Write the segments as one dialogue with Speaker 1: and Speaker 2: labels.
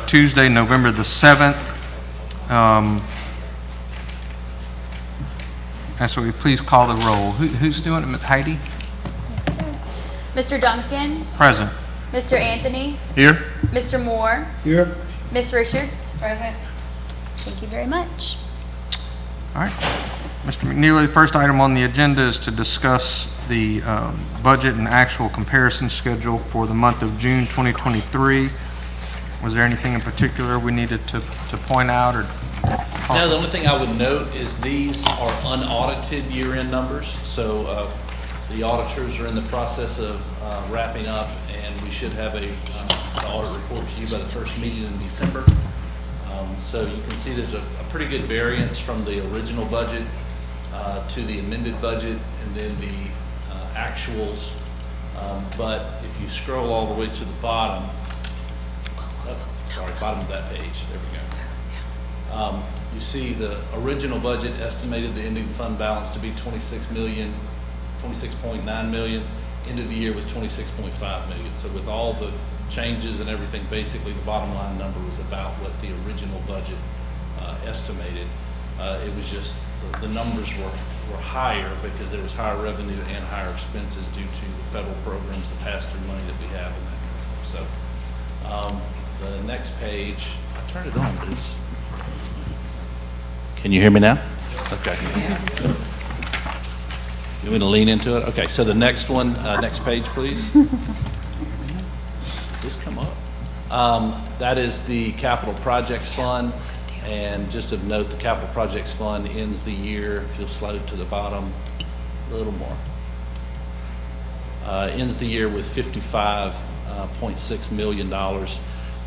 Speaker 1: Tuesday, November the 7th. So we please call the roll. Who's doing it? Heidi?
Speaker 2: Mr. Duncan?
Speaker 1: Present.
Speaker 2: Mr. Anthony?
Speaker 1: Here.
Speaker 2: Mr. Moore?
Speaker 3: Here.
Speaker 2: Ms. Richards? Present. Thank you very much.
Speaker 1: All right. Mr. McNeely, the first item on the agenda is to discuss the budget and actual comparison schedule for the month of June 2023. Was there anything in particular we needed to point out or?
Speaker 4: No, the only thing I would note is these are unaudited year-end numbers. So the auditors are in the process of wrapping up, and we should have an audit report to you by the first meeting in December. So you can see there's a pretty good variance from the original budget to the amended budget and then the actuals. But if you scroll all the way to the bottom, bottom of that page, there we go. You see the original budget estimated the ending fund balance to be 26.9 million, end of the year with 26.5 million. So with all the changes and everything, basically the bottom line number was about what the original budget estimated. It was just the numbers were higher because there was higher revenue and higher expenses due to the federal programs, the pass-through money that we have and that kind of stuff. So the next page, I turned it on, but it's... Can you hear me now? Okay. You want me to lean into it? Okay, so the next one, next page, please. Does this come up? That is the Capital Projects Fund. And just of note, the Capital Projects Fund ends the year, if you'll slide it to the bottom a little more, ends the year with $55.6 million.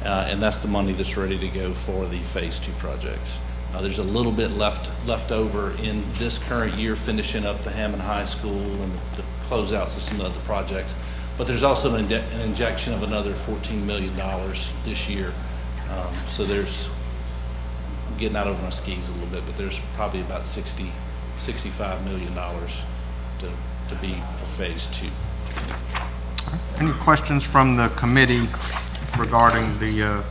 Speaker 4: And that's the money that's ready to go for the Phase 2 projects. There's a little bit left over in this current year, finishing up the Hammond High School and the closeouts of some other projects. But there's also an injection of another $14 million this year. So there's, I'm getting out over my skis a little bit, but there's probably about $65 million to be for Phase 2.
Speaker 1: Any questions from the committee regarding the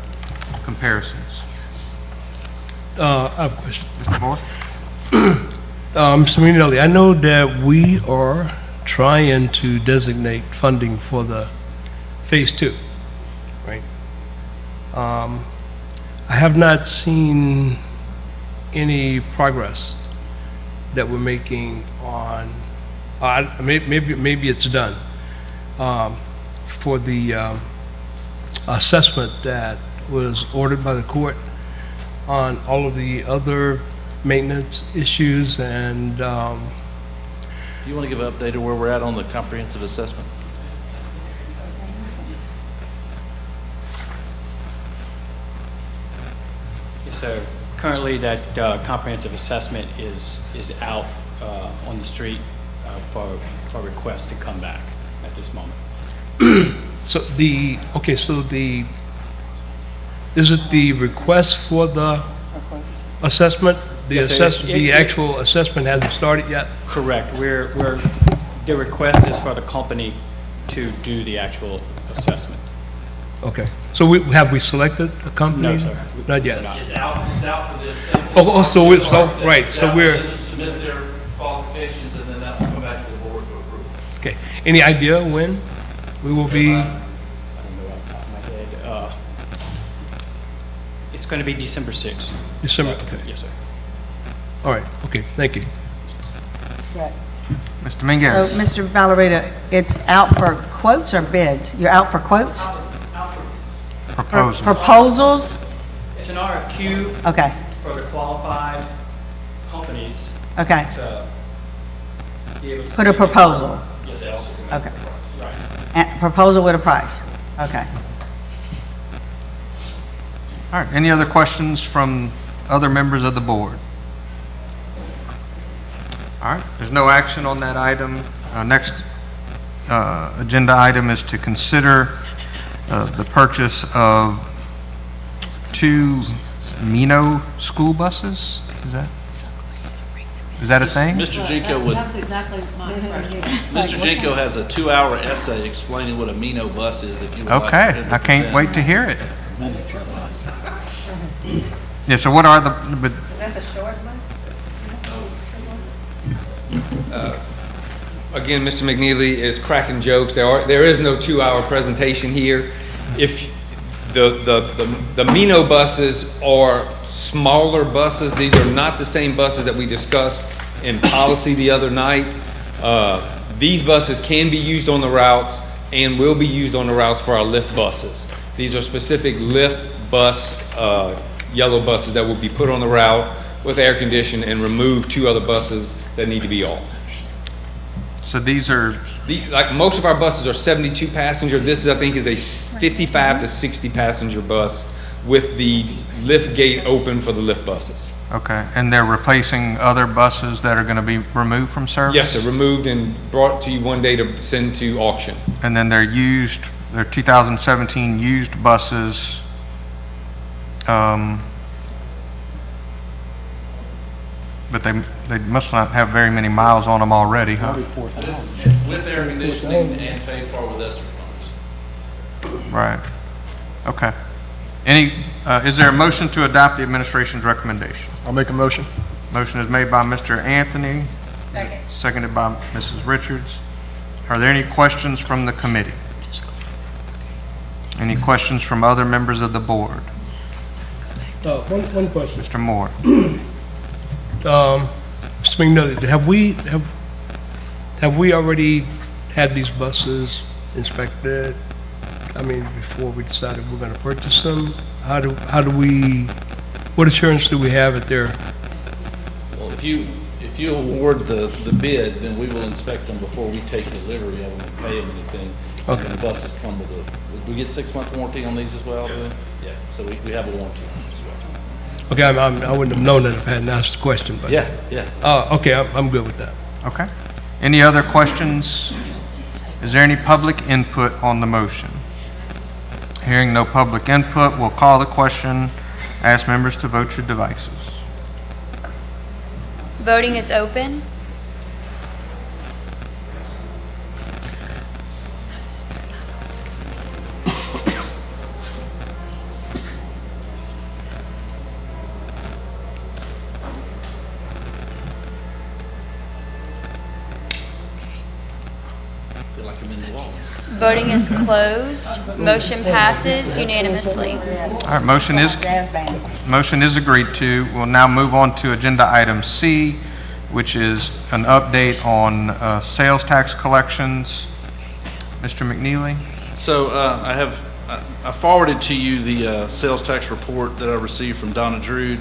Speaker 1: comparisons?
Speaker 3: I have a question.
Speaker 1: Mr. Moore?
Speaker 3: Mr. McNeely, I know that we are trying to designate funding for the Phase 2, right? I have not seen any progress that we're making on, maybe it's done, for the assessment that was ordered by the court on all of the other maintenance issues and
Speaker 4: Do you want to give an update of where we're at on the comprehensive assessment?
Speaker 5: Yes, sir. Currently, that comprehensive assessment is out on the street for requests to come back at this moment.
Speaker 3: Is it the request for the assessment?
Speaker 5: Yes, sir.
Speaker 3: The actual assessment hasn't started yet?
Speaker 5: Correct. The request is for the company to do the actual assessment.
Speaker 3: Okay. So have we selected a company?
Speaker 5: No, sir.
Speaker 3: Not yet.
Speaker 4: It's out for the
Speaker 3: Right, so we're,
Speaker 4: submit their qualifications and then that will come back to the board for approval.
Speaker 3: okay. Any idea when we will be?
Speaker 5: I don't know off the top of my head. It's going to be December 6th.
Speaker 3: December, okay.
Speaker 5: Yes, sir.
Speaker 3: All right, okay, thank you.
Speaker 1: Mr.
Speaker 6: So,
Speaker 1: Mingus?
Speaker 6: Mr. Valerita, it's out for quotes or bids? You're out for quotes?
Speaker 1: Proposal.
Speaker 6: Proposals?
Speaker 5: It's an RFQ
Speaker 6: Okay,
Speaker 5: for the qualified companies
Speaker 6: okay.
Speaker 5: to be able to
Speaker 6: Put a
Speaker 5: see-
Speaker 6: proposal.
Speaker 5: Yes, sir.
Speaker 6: Okay.
Speaker 5: Right.
Speaker 6: And proposal with a price. Okay.
Speaker 1: All right, any other questions from other members of the board? All right, there's no action on that item. Next agenda item is to consider the purchase of 2 Mino school buses. Is that a thing?
Speaker 4: Mr. Jenko would,
Speaker 7: That was exactly my question.
Speaker 4: Mr. Jenko has a 2-hour essay explaining what a Mino bus is if you would like for
Speaker 1: Okay,
Speaker 4: him to
Speaker 1: I can't
Speaker 4: present.
Speaker 1: wait to hear it. Yeah, so what are the, but,
Speaker 6: Is that the short one?
Speaker 7: Again, Mr. McNeely is cracking jokes. There is no 2-hour presentation here. If the Mino buses are smaller buses, these are not the same buses that we discussed in policy the other night. These buses can be used on the routes and will be used on the routes for our lift buses. These are specific lift bus, yellow buses that will be put on the route with air conditioning and remove 2 other buses that need to be off.
Speaker 1: so these are,
Speaker 7: Like most of our buses are 72 passenger. This is, I think, is a 55 to 60 passenger bus with the lift gate open for the lift buses.
Speaker 1: okay, and they're replacing other buses that are going to be removed from service?
Speaker 7: Yes, sir, removed and brought to you one day to send to auction.
Speaker 1: And then they're 2017 used buses, but they must not have very many miles on them already, huh?
Speaker 4: With air conditioning and paid for with ESSER funds.
Speaker 1: Right. Okay. Is there a motion to adopt the administration's recommendation?
Speaker 8: I'll make a motion.
Speaker 1: Motion is made by Mr. Anthony,
Speaker 6: Second.
Speaker 1: seconded by Mrs. Richards. Are there any questions from the committee? Any questions from other members of the board?
Speaker 3: One question.
Speaker 1: Mr. Moore?
Speaker 3: Mr. McNally, have we already had these buses inspected? I mean, before we decided we're gonna purchase them? How do we, what assurance do we have that they're,
Speaker 4: Well, if you award the bid, then we will inspect them before we take delivery of them and pay them anything.
Speaker 3: Okay.
Speaker 4: And the buses come with we get 6-month warranty on these as well? Yeah, so we have a warranty on them as well.
Speaker 3: okay, I wouldn't have known that if I hadn't asked the question, but.
Speaker 4: Yeah.
Speaker 3: Okay, I'm good with that.
Speaker 1: Okay. Any other questions? Is there any public input on the motion? Hearing no public input, we'll call the question. Ask members to vote your devices.
Speaker 2: Voting is open.
Speaker 4: I feel like I'm in New Orleans.
Speaker 2: Voting is closed. Motion passes unanimously.
Speaker 1: All right, motion is
Speaker 6: Jazz band.
Speaker 1: Motion is agreed to. We'll now move on to agenda item C, which is an update on sales tax collections. Mr. McNeely?
Speaker 4: So I forwarded to you the sales tax report that I received from Donna Drude,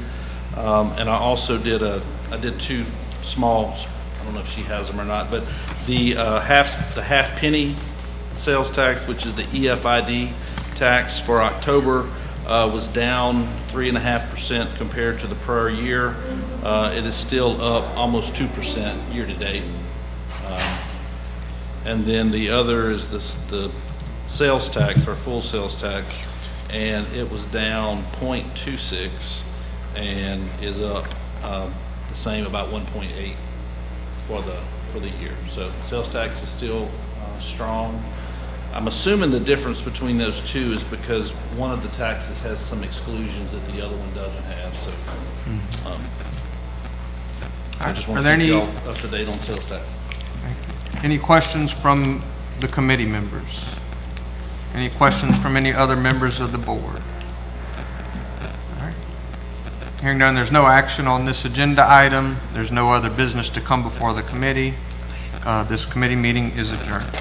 Speaker 4: and I also I did 2 small, I don't know if she has them or not, but the half penny sales tax, which is the EFID tax for October, was down 3.5% compared to the prior year. It is still up almost 2% year-to-date. And then the other is the sales tax, or full sales tax, and it was down 0.26 and is up the same, about 1.8 for the year. So sales tax is still strong. I'm assuming the difference between those two is because one of the taxes has some exclusions that the other one doesn't have, so. I just
Speaker 1: Are
Speaker 4: want
Speaker 1: there
Speaker 4: to keep
Speaker 1: any-
Speaker 4: y'all up to date on sales tax.
Speaker 1: Any questions from the committee members? Any questions from any other members of the board? All right. Hearing none, there's no action on this agenda item. There's no other business to come before the committee. This committee meeting is adjourned.